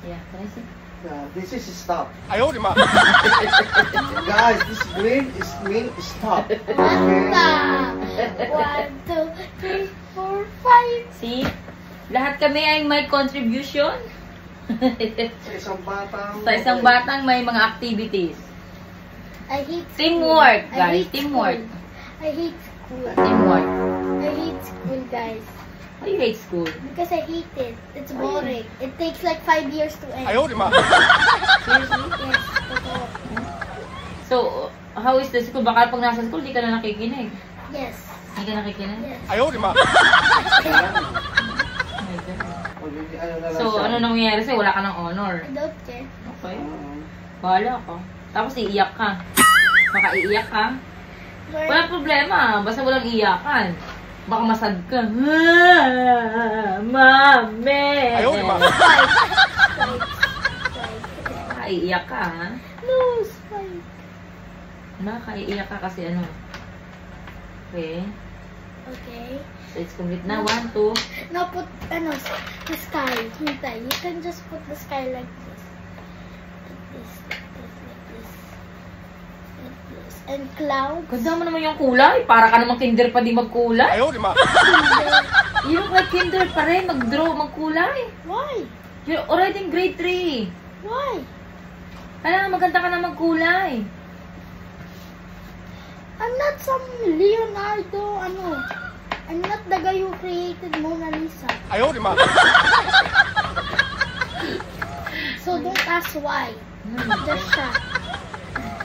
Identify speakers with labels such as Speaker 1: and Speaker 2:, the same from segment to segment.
Speaker 1: Yeah, can I see?
Speaker 2: This is stop.
Speaker 3: I owed him up.
Speaker 2: Guys, this green mean stop. Okay.
Speaker 4: Stop. 1, 2, 3, 4, 5.
Speaker 1: See? Lahat kami ay may contribution.
Speaker 2: Sa isang batang...
Speaker 1: Sa isang batang may mga activities.
Speaker 4: I hate school.
Speaker 1: Teamwork,
Speaker 4: I
Speaker 1: guys.
Speaker 4: hate
Speaker 1: Teamwork.
Speaker 4: school. I hate school.
Speaker 1: Teamwork.
Speaker 4: I hate school, guys.
Speaker 1: Why you hate school?
Speaker 4: Because I hate it. It's boring. It takes like 5 years to end.
Speaker 3: I owed him up.
Speaker 1: Seriously?
Speaker 4: Yes, totoo.
Speaker 1: So, how is the school? Baka pag nasa school, di ka na nakikinig.
Speaker 4: Yes.
Speaker 1: Hindi ka nakikinig?
Speaker 4: Yes.
Speaker 3: I owed him up.
Speaker 1: Oh my God. So, ano nangyayari sa'yo? Wala ka ng honor.
Speaker 4: I don't care.
Speaker 1: Okay. Bahala ka. Tapos iiyak ka. Baka iiyak ka. Walang problema. Basta walang iyakan. Baka masad ka. Mami!
Speaker 3: I owed him up.
Speaker 1: Baka iiyak ka, ha?
Speaker 4: No, Spike.
Speaker 1: Baka iiyak ka kasi ano. Okay.
Speaker 4: Okay.
Speaker 1: So, it's complete na. 1, 2.
Speaker 4: Now put, the sky. Hintay. You can just put the sky like this. Like this. Like this. Like this. And clouds.
Speaker 1: Ganda mo naman yung kulay. Para ka namang kinder pa di magkulay.
Speaker 3: I owed him up.
Speaker 1: You look like kinder pa rin. Mag-draw, magkulay.
Speaker 4: Why?
Speaker 1: You're already in grade 3.
Speaker 4: Why?
Speaker 1: Kailangan maganda ka na magkulay.
Speaker 4: I'm not some Leonardo, I'm not the guy who created Mona Lisa.
Speaker 3: I owed him up.
Speaker 4: So don't ask why. Just shut.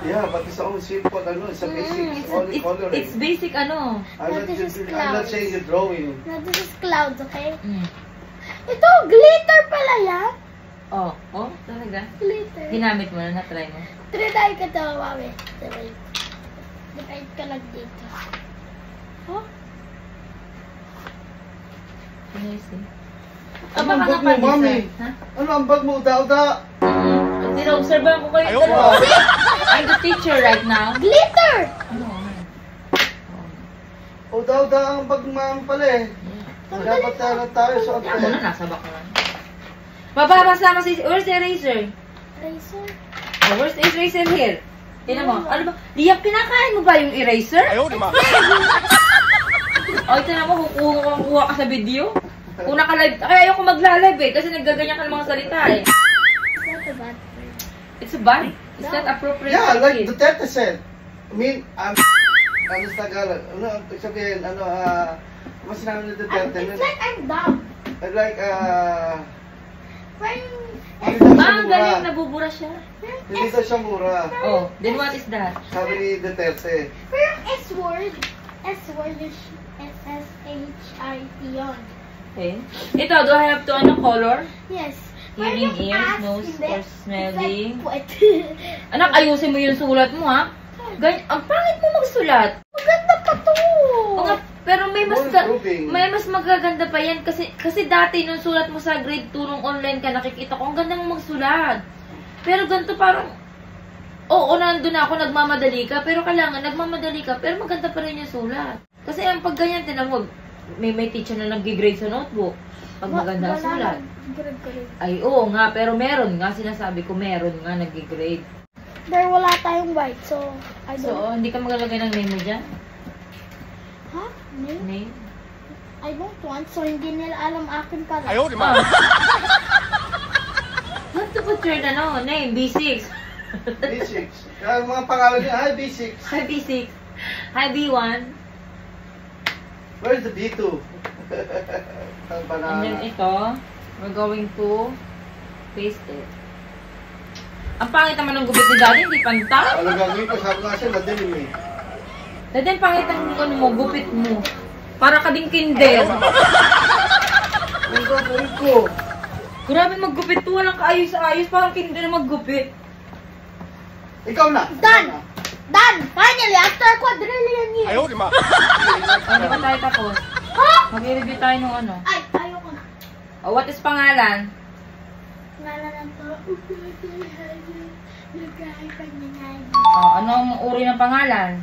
Speaker 2: Yeah, but it's only simple, it's a basic, only coloring.
Speaker 1: It's basic ano.
Speaker 2: I'm
Speaker 4: This is
Speaker 2: not
Speaker 4: clouds.
Speaker 2: saying you're drawing.
Speaker 4: Now this is clouds, okay?
Speaker 1: Mm.
Speaker 4: Ito, glitter pala yan.
Speaker 1: Oh, talaga.
Speaker 4: Glitter.
Speaker 1: Ginamit mo na, na-try mo.
Speaker 4: Trinay ka daw, mami. Trinay ka lang dito. Oh?
Speaker 1: Can you see?
Speaker 2: Ano ang bag mo, mami?
Speaker 1: Ha?
Speaker 2: Ano ang bag mo, Dauda?
Speaker 1: Sino-observehan ko kayo.
Speaker 3: Ayaw
Speaker 1: dalawa.
Speaker 3: ba?
Speaker 1: I'm the teacher right now.
Speaker 4: Glitter!
Speaker 1: Ano?
Speaker 2: O Dauda, ang bag mo pala eh. Dapat tayo sa
Speaker 1: Kaya mo na, nasa back na. Bababasa mo si... Where's the eraser?
Speaker 4: Razor?
Speaker 1: Oh, where's the eraser here? Tingnan mo. Ano ba? Liam, kinakain mo ba yung eraser?
Speaker 3: I owed him up.
Speaker 1: O, tingnan mo, kukuha ka sa video. Kung naka-live, kaya ayoko magla-live eh, kasi naggaganyan ka ng mga salita eh.
Speaker 4: Is that a bad word?
Speaker 1: It's a bad. Is that appropriate?
Speaker 2: Yeah, like
Speaker 1: kid?
Speaker 2: Duterte said. I mean, ano sa Tagalog? Ano, sabihin, mas sinabi ni Duterte?
Speaker 4: It's like I'm dumb.
Speaker 2: Like,
Speaker 4: When...
Speaker 1: Ah, galing, nabubura siya.
Speaker 2: hindi daw siya mura.
Speaker 1: Oh, then what is that?
Speaker 2: Sabi ni Duterte.
Speaker 4: Pero yung S-word is S-S-H-I-T yun.
Speaker 1: Okay. Ito, do I have to color?
Speaker 4: Yes.
Speaker 1: Hearing,
Speaker 4: Pero yung
Speaker 1: ears,
Speaker 4: ass,
Speaker 1: nose,
Speaker 4: hindi.
Speaker 1: or
Speaker 4: It's
Speaker 1: smelling.
Speaker 4: like,
Speaker 1: Anak, ayusin mo yung sulat mo ha. Ang pangit mo magsulat.
Speaker 4: maganda pa to.
Speaker 1: O nga, pero may mas
Speaker 2: More improving.
Speaker 1: may mas magaganda pa yan kasi dati nung sulat mo sa grade 2 nung online ka nakikita ko ang ganda mong magsulat. Pero ganito parang oo, nandun ako, nagmamadali ka, pero kailangan nagmamadali ka, pero maganda pa rin yung sulat. Kasi ang pag ganyan, tinan mo, may teacher na nag-grade sa notebook. Pag maganda ang sulat. Ay, oo nga, pero meron nga, sinasabi ko meron nga nag-grade.
Speaker 4: Pero wala tayong white, so I don't...
Speaker 1: So, hindi ka maglalagay ng name mo dyan?
Speaker 4: Huh? Name?
Speaker 1: Name?
Speaker 4: I don't want, so hindi nila alam akin pala.
Speaker 3: I owed him
Speaker 1: Oh.
Speaker 3: up.
Speaker 1: You have to put your name, B6.
Speaker 2: B6. Kaya mga pangalan niya, hi B6.
Speaker 1: Hi B6. Hi B1.
Speaker 2: Where's the B2? Ang
Speaker 1: And then
Speaker 2: banana.
Speaker 1: ito, we're going to paste it. Ang pangit naman ng gupit ni Daddy, hindi pantay.
Speaker 2: Ano gagawin ko? Sabi nga siya, madilim eh.
Speaker 1: Daddy, ang pangit ang gupit mo. Para ka ding kinder.
Speaker 2: Ang gagawin ko?
Speaker 1: Grabe maggupit to, walang kaayos-ayos, parang kinder maggupit.
Speaker 2: Ikaw na.
Speaker 4: Done! Done! Finally, after quadrillion
Speaker 3: I
Speaker 4: years!
Speaker 3: owed him up.
Speaker 1: Ano ba tayo tapos?
Speaker 4: Ha?
Speaker 1: Mag-review tayo ng ano.
Speaker 4: Ay, ayoko na.
Speaker 1: Oh, what is pangalan?
Speaker 4: Ngala lang to.
Speaker 1: Oh, anong uri ng pangalan?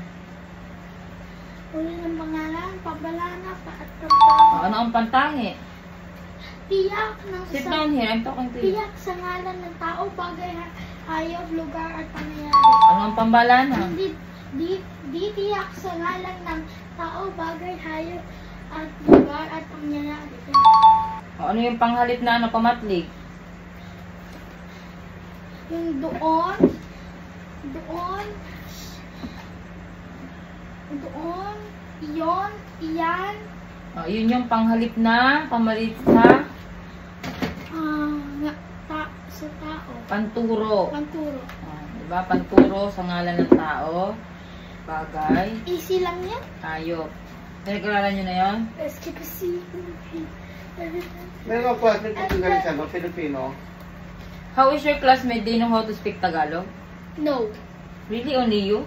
Speaker 4: Uli ng pangalan, pabalana, paat
Speaker 1: Oh, ano ang pantangi?
Speaker 4: Tiyak ng
Speaker 1: Sit down here. I'm talking to you.
Speaker 4: Tiyak sa ngalan ng tao, bagay, hayop, lugar at pangyayari.
Speaker 1: Ano ang pambala na?
Speaker 4: Di tiyak sa ngalan ng tao, bagay, hayop at lugar at pangyayari.
Speaker 1: O, ano yung panghalip na ano, pamatlig?
Speaker 4: Yung doon, iyan,
Speaker 1: O, yun yung panghalip na pamalit sa
Speaker 4: sa tao.
Speaker 1: panturo.
Speaker 4: Panturo.
Speaker 1: O, diba? Panturo sa ngalan ng tao. Bagay.
Speaker 4: Easy lang yan.
Speaker 1: Hayop. Pinag-aralan nyo na yun?
Speaker 4: Kasi
Speaker 2: Meron ako classmate ko galing sa Filipino.
Speaker 1: How is your classmate? They know how to speak Tagalog?
Speaker 4: no.
Speaker 1: Really? Only you?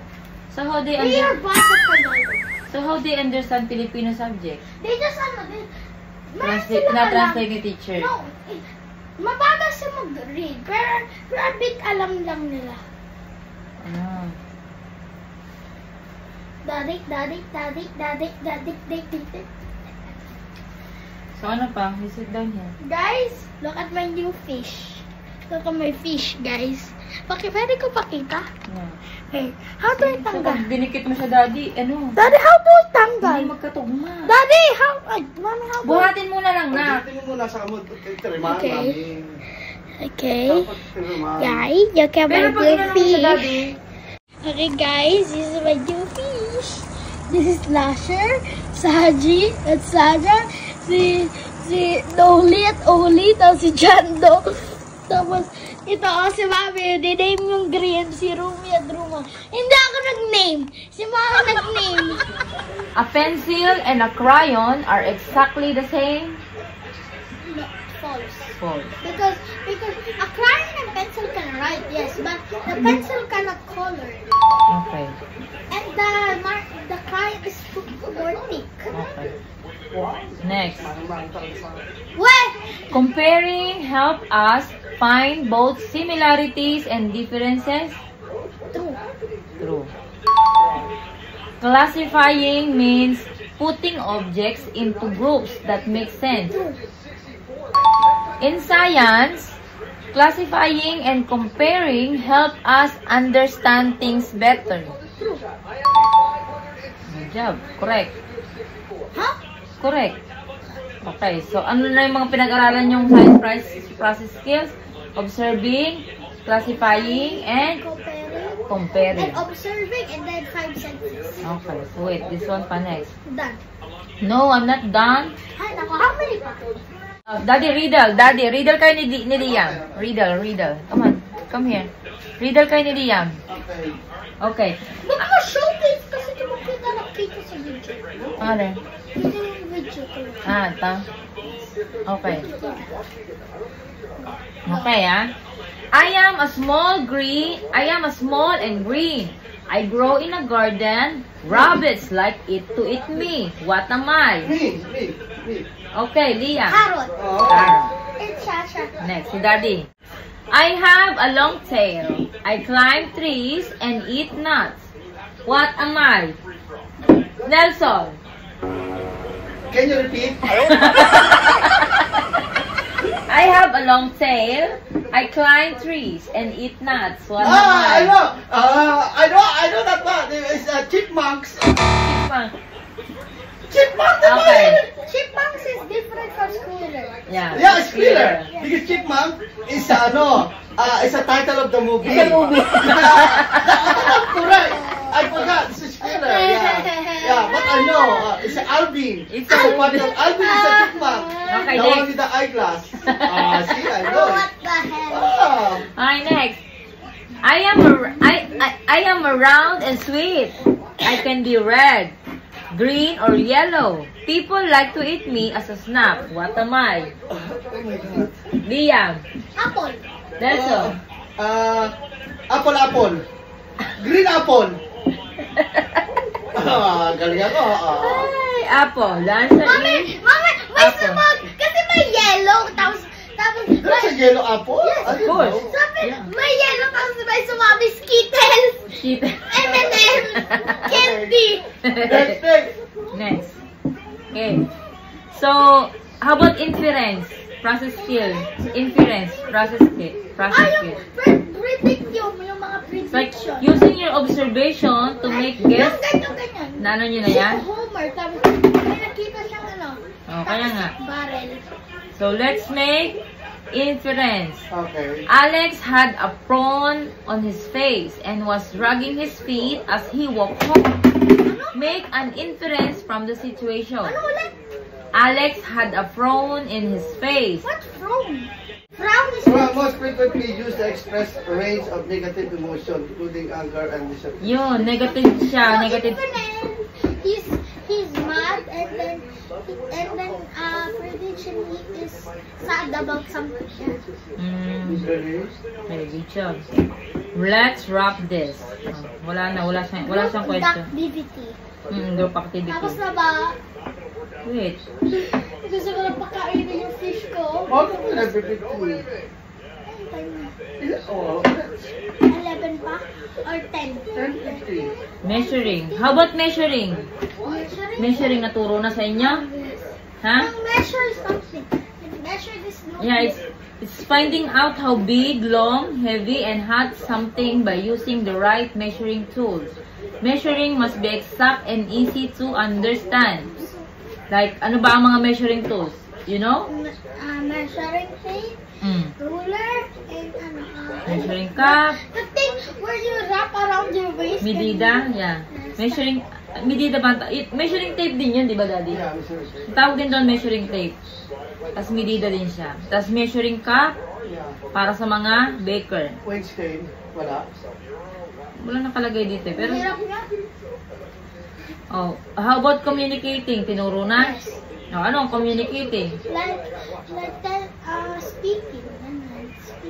Speaker 1: So how they
Speaker 4: They are bad at Tagalog.
Speaker 1: So how they understand Filipino subject?
Speaker 4: They just
Speaker 1: Translate ni teacher.
Speaker 4: No, mabagal siya mag-read. Pero a bit alam lang nila.
Speaker 1: Ah.
Speaker 4: Dadik.
Speaker 1: So ano pa? You sit down here.
Speaker 4: Guys, look at my new fish. Look at my fish, guys. Pwede ko pakita?
Speaker 1: Yeah.
Speaker 4: Hey, how do I
Speaker 1: So
Speaker 4: tanggal?
Speaker 1: pag dinikit mo siya, daddy, ano?
Speaker 4: Daddy, how do I tanggal?
Speaker 1: Hindi magkatugma.
Speaker 4: Daddy, how? Mommy, how do I?
Speaker 1: Buhatin muna lang na.
Speaker 2: Pagdating mo muna sa kamot, tirimaan
Speaker 4: Okay.
Speaker 2: namin.
Speaker 4: Okay.
Speaker 2: Dapat tirimaan.
Speaker 4: Guys, look at my
Speaker 1: Pero pag
Speaker 4: new
Speaker 1: inano mo siya,
Speaker 4: fish.
Speaker 1: daddy.
Speaker 4: Okay, guys, this is my new fish. This is Lasher, Saji, at Saja, si Noli at Oli, tapos si Jando. Tapos, ito si Mami, diname yung Green, si Rumi at Ruma. Hindi ako nag-name. Si Mami nag-name.
Speaker 1: A pencil and a crayon are exactly the same?
Speaker 4: No, false.
Speaker 1: False.
Speaker 4: Because a crayon and pencil can write, yes, but the pencil cannot color.
Speaker 1: Okay.
Speaker 4: And the crayon is more thick.
Speaker 1: Okay. Next.
Speaker 4: What?
Speaker 1: Comparing help us find both similarities and differences?
Speaker 4: True.
Speaker 1: True. Classifying means putting objects into groups that make sense.
Speaker 4: True.
Speaker 1: In science, classifying and comparing help us understand things better.
Speaker 4: True.
Speaker 1: Good job. Correct.
Speaker 4: Huh?
Speaker 1: Correct. Okay, so ano na yung mga pinag-aralan yung science process skills? Observing, classifying, and comparing.
Speaker 4: And observing, and then 5 sentences.
Speaker 1: Okay, so wait, this one pa next.
Speaker 4: Done.
Speaker 1: No, I'm not done.
Speaker 4: Ay, nako, how many pa?
Speaker 1: Daddy, riddle kayo ni Liam. Riddle. Come on, come here. Riddle kayo ni Liam.
Speaker 2: Okay.
Speaker 1: Okay.
Speaker 4: Ba't mo showcase kasi tumakita na kita sa video?
Speaker 1: Ano?
Speaker 4: Hindi yung video ko.
Speaker 1: Ito. Okay. Okay, ah. I am a small and green. I grow in a garden. Rabbits like it to eat me. What am I?
Speaker 2: Me.
Speaker 1: Okay, Liam.
Speaker 4: Carrot.
Speaker 2: Oh.
Speaker 1: Carrot.
Speaker 4: It's Sasha.
Speaker 1: Next, si Daddy. I have a long tail. I climb trees and eat nuts. What am I? Nelson.
Speaker 2: Can you repeat?
Speaker 1: I have a long tail. I climb trees and eat nuts. What am
Speaker 2: I
Speaker 1: I?
Speaker 2: know. I know that one. It's chipmunks.
Speaker 1: Chipmunk.
Speaker 2: Chipmunk.
Speaker 1: Okay.
Speaker 4: Chipmunks is different from Squirrel.
Speaker 1: Yeah.
Speaker 2: Yeah, Squirrel. Because chipmunk is it's a title of the movie.
Speaker 1: The movie.
Speaker 2: Correct. I forgot. It's a Squirrel. Yeah, but I know. It's Alvin.
Speaker 1: It's
Speaker 2: a
Speaker 1: a
Speaker 2: part of Alvin is a chipmunk.
Speaker 1: Okay,
Speaker 2: The one
Speaker 1: next.
Speaker 2: with the eyeglass. See, I know.
Speaker 4: What the hell?
Speaker 2: Ah.
Speaker 1: Hi, next. I am round and sweet. I can be red, green, or yellow. People like to eat me as a snack. What am I?
Speaker 2: Oh my God.
Speaker 1: Liam.
Speaker 4: Apple.
Speaker 1: Nelson.
Speaker 2: Apple. Green apple. Galing ako.
Speaker 1: Ay, apple. The answer is
Speaker 4: Mami, may
Speaker 1: apple.
Speaker 4: sumag. Kasi may yellow, tapos
Speaker 2: That's a yellow apple?
Speaker 4: Yes,
Speaker 2: I
Speaker 1: of
Speaker 2: didn't
Speaker 1: course.
Speaker 2: know.
Speaker 4: sabi,
Speaker 1: Yeah.
Speaker 4: may yellow, tapos may sumabi Skittles,
Speaker 1: Shit.
Speaker 4: M&M, candy.
Speaker 2: Next.
Speaker 1: Next. Okay. So, how about inference? process skill. Inference, process skill. Process skill.
Speaker 4: Prediction, yung mga
Speaker 1: It's like
Speaker 4: prediction.
Speaker 1: using your observation to make guess.
Speaker 4: Ganyan.
Speaker 1: Na ano nyo na yan?
Speaker 4: Si Homer, tapos may nakita siyang ano.
Speaker 1: Oh, kaya nga.
Speaker 4: Barrel.
Speaker 1: So, let's make inference.
Speaker 2: Okay.
Speaker 1: Alex had a prawn on his face and was dragging his feet as he walked home. Make an inference from the situation.
Speaker 4: Ano ulit?
Speaker 1: Alex had a frown in his face.
Speaker 4: What frown? Frown is
Speaker 2: Well, most frequently used to express a range of negative emotion, including anger and disappointment.
Speaker 1: Yun, negative siya. Negative.
Speaker 4: He's mad and then prediction he is sad about something.
Speaker 2: Really?
Speaker 1: Very good job. Let's wrap this. Wala siyang question.
Speaker 4: Group activity.
Speaker 1: Group activity.
Speaker 4: Tapos na ba?
Speaker 1: Wait.
Speaker 4: Gusto ko lang pakainin yung fish ko.
Speaker 2: What would I predict to? Oh,
Speaker 4: 11 pa? Or 10?
Speaker 2: 10:50.
Speaker 1: Measuring. How about measuring? Measuring naturo na sa inyo? Ha?
Speaker 4: Measure something. Measure this notebook.
Speaker 1: Yeah, it's finding out how big, long, heavy, and hot something by using the right measuring tools. Measuring must be exact and easy to understand. Like, ano ba ang mga measuring tools? You know?
Speaker 4: Measuring tape, ruler, and
Speaker 1: Measuring cup,
Speaker 4: the thing where you wrap around your waist.
Speaker 1: medida, yeah. Measuring, medida ba? Measuring tape din yun, di ba, Daddy?
Speaker 2: Yeah, Mr. Ray.
Speaker 1: Tawag din doon measuring tape. Tapos medida din siya. Tapos measuring cup,
Speaker 2: Yeah.
Speaker 1: para sa mga baker.
Speaker 2: Weight scale, wala.
Speaker 1: Wala nakalagay dito, eh, pero...
Speaker 4: Hirap nga.
Speaker 1: Oh, how about communicating? Tinuro na? Oh, ano ang communicating?
Speaker 4: Like that, speaking.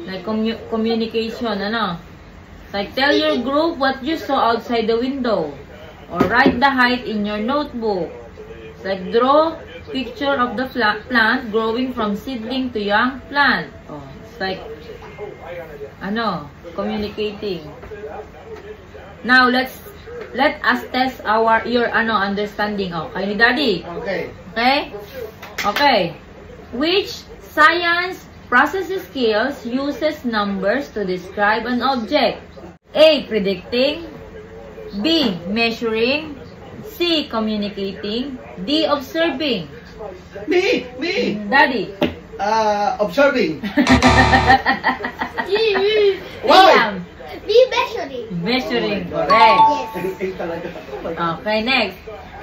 Speaker 1: Like communication, ano? Like tell your group what you saw outside the window. Or write the height in your notebook. Like draw picture of the plant growing from seedling to young plant. Oh, it's like, ano, communicating. Now, let us test your understanding. Oh, kayo ni Daddy.
Speaker 2: Okay.
Speaker 1: Okay? Okay. Which science process skills uses numbers to describe an object? A. Predicting. B. Measuring. C. Communicating. D. Observing.
Speaker 2: Me!
Speaker 1: Daddy.
Speaker 2: Observing.
Speaker 1: Liam.
Speaker 4: Be measuring.
Speaker 1: Measuring. Correct.
Speaker 2: Ay, talaga.
Speaker 1: Okay, next.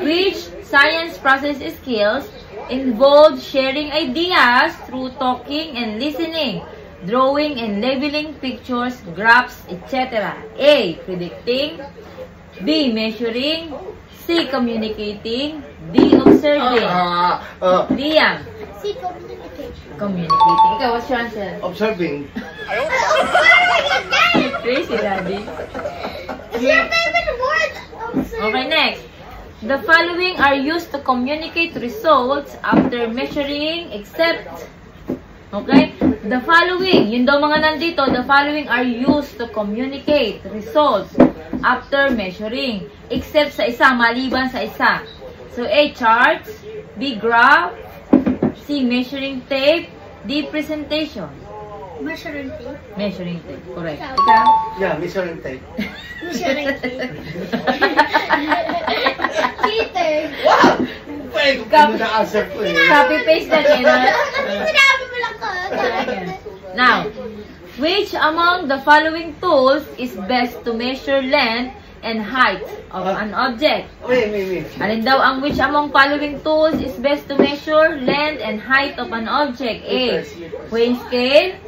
Speaker 1: Which science process skills involve sharing ideas through talking and listening, drawing and labeling pictures, graphs, etc. A. Predicting. B. Measuring. C. Communicating. D. Observing. Liam.
Speaker 4: See, communication.
Speaker 1: Communicating. Ikaw, what's your answer?
Speaker 2: Observing.
Speaker 1: Crazy, Daddy.
Speaker 4: It's your favorite word.
Speaker 1: Okay, next. The following are used to communicate results after measuring, except, okay? The following, yun daw mga nandito, the following are used to communicate results after measuring, except sa isa, maliban sa isa. So, A, charts, B, graph, C, measuring tape, D, presentation.
Speaker 4: Measuring tape.
Speaker 1: Measuring tape, correct.
Speaker 4: Ikaw.
Speaker 1: Ikaw?
Speaker 2: Yeah, measuring tape.
Speaker 4: Measuring tape. Cheater.
Speaker 2: Wow! Pwede ko na-answer ko eh.
Speaker 1: Copy-paste na din, ha?
Speaker 4: Sinabi mo lang ko.
Speaker 1: Now, which among the following tools is best to measure length and height of an object?
Speaker 2: Me.
Speaker 1: Alin daw ang which among following tools is best to measure length and height of an object? A. Weighing scale.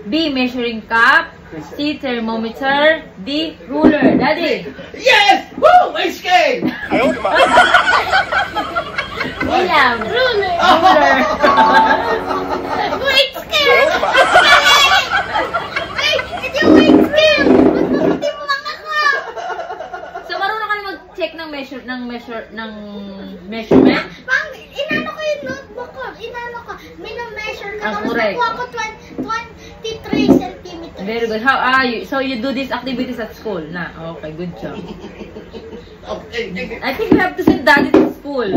Speaker 1: B. Measuring cup. C. Thermometer. D. Ruler. Daddy.
Speaker 2: Yes! Woo! Weight scale!
Speaker 1: William.
Speaker 4: Ruler.
Speaker 1: Ruler.
Speaker 4: Weight scale. Wait, it's your weight scale. Hindi mo lang ako.
Speaker 1: So, marunong ka na mag-check ng measurement?
Speaker 4: Pang, inano ko yung notebook ko. Inano ko. Mino-measure ko. Tapos
Speaker 1: correct.
Speaker 4: nakuha ko 23 centimeters.
Speaker 1: Very good. How are you? So, you do these activities at school? Na? Okay, good job.
Speaker 2: Okay.
Speaker 1: I think we have to send Daddy to school.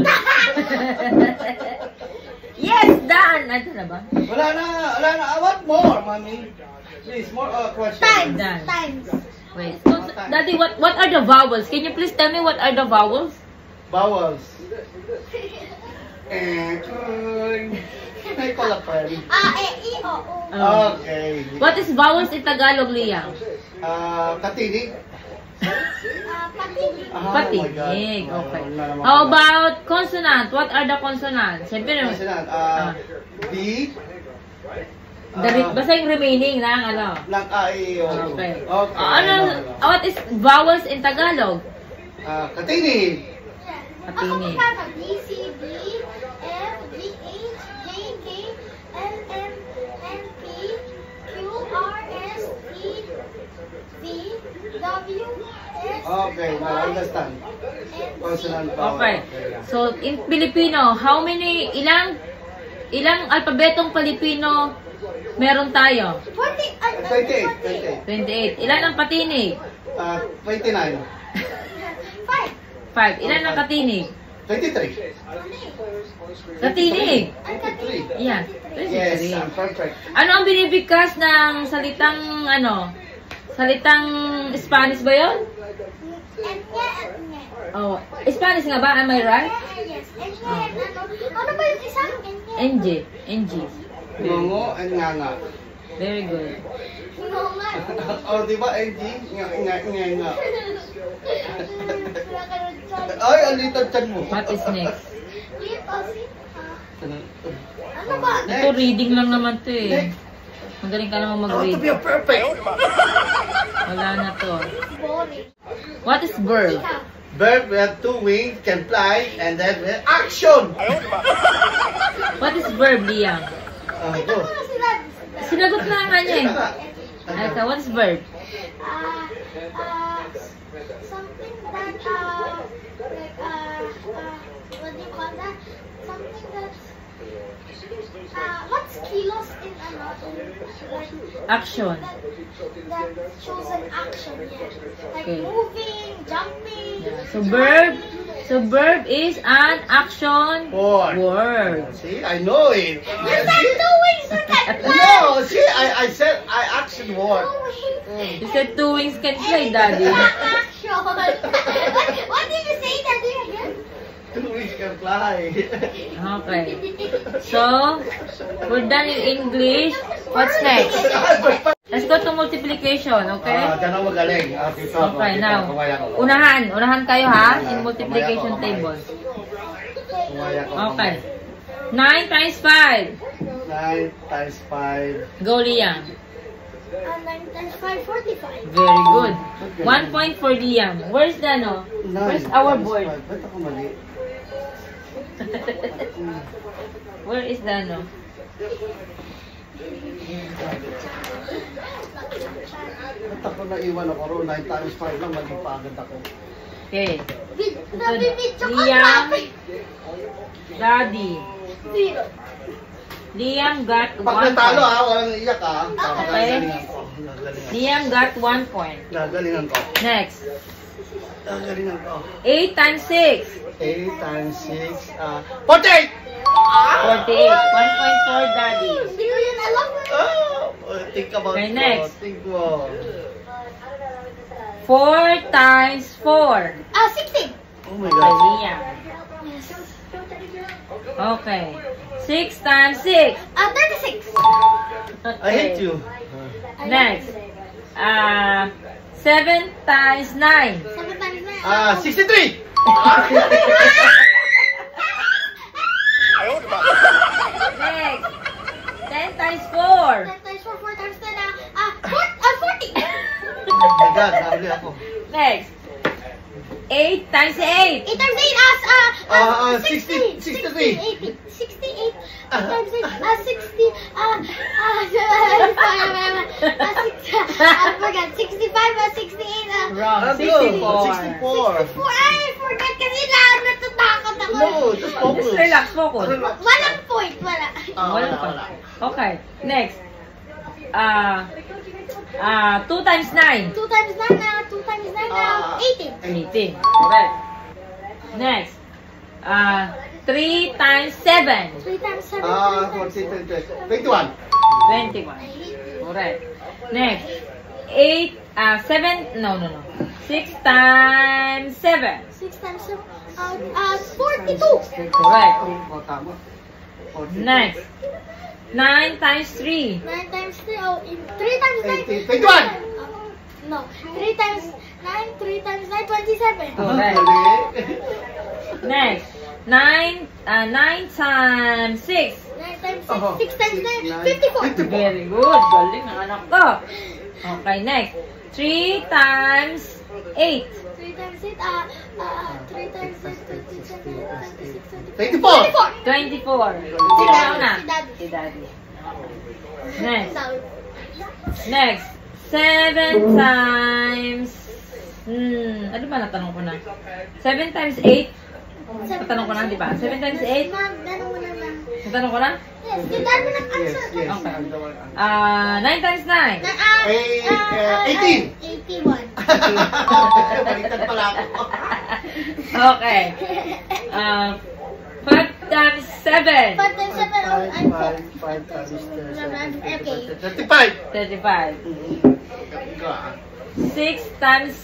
Speaker 1: Yes, done! Ito na ba?
Speaker 2: Wala na. What more, mommy? Please, more questions.
Speaker 4: Times.
Speaker 1: Done.
Speaker 4: Times.
Speaker 1: Wait. Daddy, what are the vowels? Can you please tell me what are the vowels?
Speaker 2: Vowels. May pala friend.
Speaker 4: E, I, O, U.
Speaker 2: Okay.
Speaker 1: What is vowels in Tagalog, Liam?
Speaker 2: Katinig.
Speaker 4: Patinig.
Speaker 1: Patinig. Okay. How about consonant? What are the consonants? Siyempre,
Speaker 2: B.
Speaker 1: basta yung remaining ng ano.
Speaker 2: Ng A, E, O.
Speaker 1: Okay.
Speaker 2: Okay.
Speaker 1: What is vowels in Tagalog?
Speaker 2: Katinig.
Speaker 1: Patinig.
Speaker 4: B, C, D, F, G, H, J, K, L, M, N, P, Q, R, S, T, V, W, X,
Speaker 2: Okay,
Speaker 4: Y,
Speaker 2: I understand. Consonant vowel.
Speaker 1: Okay. So, in Filipino, ilang alpabetong Filipino meron tayo?
Speaker 2: 28.
Speaker 1: 28. Ilan ang patinig?
Speaker 2: 29.
Speaker 1: 5. Ilan ang katinig?
Speaker 2: 23.
Speaker 1: Katinig.
Speaker 2: 23.
Speaker 1: Yan.
Speaker 2: Yes,
Speaker 1: 23.
Speaker 2: I'm perfect.
Speaker 1: Ano ang binibigkas ng salitang Spanish ba yun? Oh, Spanish nga ba? Am I right?
Speaker 4: Yes. Ano ba yung isang?
Speaker 1: NG.
Speaker 2: Ngongo and nganga.
Speaker 1: Very good.
Speaker 2: Oh, di ba, NG? Nga. Ay, ang little chan mo.
Speaker 1: What is next?
Speaker 4: Ano ba?
Speaker 1: Ito, reading lang naman to eh. Magaling ka naman
Speaker 2: How to
Speaker 1: mag-read.
Speaker 2: be a perfect.
Speaker 1: Wala na to.
Speaker 4: Boring.
Speaker 1: What is verb?
Speaker 2: Bird with 2 wings can fly and then with action.
Speaker 1: What is verb, Liam?
Speaker 2: Go.
Speaker 1: Sinagot na nga niya eh. Ito, what is verb?
Speaker 4: Something that, what do you call that? Something that's, what's kilos in
Speaker 1: Action.
Speaker 4: that shows an action, yeah. Like
Speaker 1: Okay.
Speaker 4: moving, jumping.
Speaker 1: So verb is an action word.
Speaker 2: See, I know it.
Speaker 4: You said doing, so that
Speaker 2: No, see, I said I action word.
Speaker 1: You said 2 wings can fly, Daddy.
Speaker 4: Action. What did you say, Daddy, again?
Speaker 2: 2 wings can fly.
Speaker 1: Okay. So, we're done in English. What's next? Let's go to multiplication, okay?
Speaker 2: Ganun magaling.
Speaker 1: Okay, now. Unahan kayo ha, in multiplication table. Okay. 9 times 5.
Speaker 2: 9 times 5.
Speaker 1: Go, Liam.
Speaker 4: 9 times 5, 45.
Speaker 1: Very good. 1 point for Liam. Where's the ano? Where's our board?
Speaker 2: Ba't ako mali?
Speaker 1: Where is the ano?
Speaker 2: Ba't ako naiwan ako ro? 9 times 5 lang, maging pagod ako.
Speaker 1: Okay.
Speaker 4: Nabibidyo ko
Speaker 1: Liam,
Speaker 4: grabe.
Speaker 1: Daddy.
Speaker 4: Zero.
Speaker 1: Liam got 1
Speaker 2: Pag natalo
Speaker 1: point.
Speaker 2: ha, walang iyak ha.
Speaker 1: Okay.
Speaker 2: Gagalingan ko.
Speaker 1: Liam got 1 point.
Speaker 2: Gagalingan ko.
Speaker 1: Next.
Speaker 2: Gagalingan ko.
Speaker 1: 8 times 6.
Speaker 2: 8 times 6, 48!
Speaker 1: 48. 1 point for Daddy.
Speaker 4: Hindi ko yun alam.
Speaker 2: Think about
Speaker 1: Okay,
Speaker 2: it.
Speaker 1: next.
Speaker 2: Think mo.
Speaker 1: 4 times 4.
Speaker 4: 16.
Speaker 2: Oh my
Speaker 1: Okay,
Speaker 2: God.
Speaker 1: Liam. Okay. 6 times 6.
Speaker 4: 36.
Speaker 2: I hate you.
Speaker 1: Next. 7 times 9.
Speaker 4: 7 times 9.
Speaker 2: 63!
Speaker 1: Next. 10 times 4.
Speaker 4: 10 times 4, 4 times 10, 40.
Speaker 2: Oh my God, nahuli ako.
Speaker 1: Next. 8 times 8.
Speaker 4: 8 times 8,
Speaker 2: 63.
Speaker 4: 68 times 8, 60, I forgot, 65, 68,
Speaker 1: Wrong.
Speaker 2: Ano?
Speaker 1: 64.
Speaker 2: 64.
Speaker 4: I forgot kasi natatakot ako.
Speaker 2: No, just focus.
Speaker 1: Just relax, focus.
Speaker 4: Walang point, wala.
Speaker 1: Wala pa. Okay. Next. 2 times 9.
Speaker 4: 2 times 9, 2 times 9, 18.
Speaker 1: 18. Correct. Next. 3 times 7.
Speaker 4: 3 times 7.
Speaker 2: 21.
Speaker 1: 21. Correct. Next. 7, no. 6 times 7.
Speaker 4: 6 times 7. 42.
Speaker 1: Correct.
Speaker 2: Oh, tama. 42.
Speaker 1: Next. 9 times 3.
Speaker 4: 9 times 3. 3 times 9.
Speaker 2: 21.
Speaker 4: No. 3 times 9. 3 times 9. 27.
Speaker 1: Correct.
Speaker 2: Mali.
Speaker 1: Next. 9 times 6.
Speaker 4: 9 times 6.
Speaker 2: Oh,
Speaker 4: 6 times 9. 54.
Speaker 1: Very good. Galing ang anak ko. Okay, next. 3 times 8.
Speaker 4: 3 times 8. 3 times 8. 27. 26.
Speaker 2: 24.
Speaker 1: 24.
Speaker 4: Si
Speaker 1: Sino na?
Speaker 4: Daddy.
Speaker 1: Si Daddy. Next.
Speaker 4: Sorry.
Speaker 1: Next. 7 times... ano ba natanong ko na? 7 times 8? Natanong ko na, di ba? 7 times 8?
Speaker 4: Tanong mo na lang.
Speaker 1: Natanong ko na?
Speaker 4: Yes, yung dad mo ng
Speaker 2: Yes,
Speaker 4: answer.
Speaker 2: yes.
Speaker 1: Okay.
Speaker 2: Ang daw-
Speaker 1: 9 times 9?
Speaker 2: 18.
Speaker 4: 81.
Speaker 2: Baliktad pala ako.
Speaker 1: Okay. 5 times 7?
Speaker 4: 5 times 7. I'm 4.
Speaker 2: 5 times 10.
Speaker 4: Okay.
Speaker 2: 35.
Speaker 1: 35.
Speaker 2: Ikaw, ah.
Speaker 1: 6 times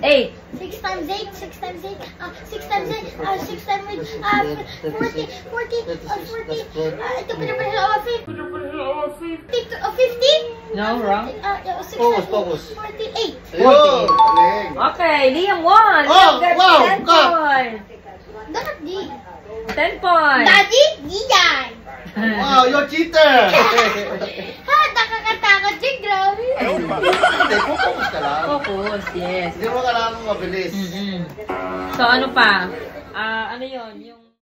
Speaker 1: 8?
Speaker 4: 6 times 8. 6 times 8. 6 times 8. 6 times 8. 40. 40. 40. Ito pinapalahawa. 50. 50?
Speaker 1: No, wrong.
Speaker 4: 6
Speaker 2: Focus,
Speaker 4: times
Speaker 2: focus.
Speaker 4: 48.
Speaker 2: Ayun. Galing.
Speaker 1: Okay, Liam won.
Speaker 2: Oh,
Speaker 1: Liam got
Speaker 2: wow,
Speaker 1: 10
Speaker 2: go.
Speaker 1: points.
Speaker 4: Dapat di.
Speaker 1: 10 points.
Speaker 4: Daddy, di yan.
Speaker 2: Wow, you're cheater.
Speaker 4: Ha, nakakatakot din. Grabe.
Speaker 2: Hindi, focus ka lang.
Speaker 1: Focus, yes.
Speaker 2: Hindi mo kailangan mabilis.
Speaker 1: So, ano pa? Ano yon yung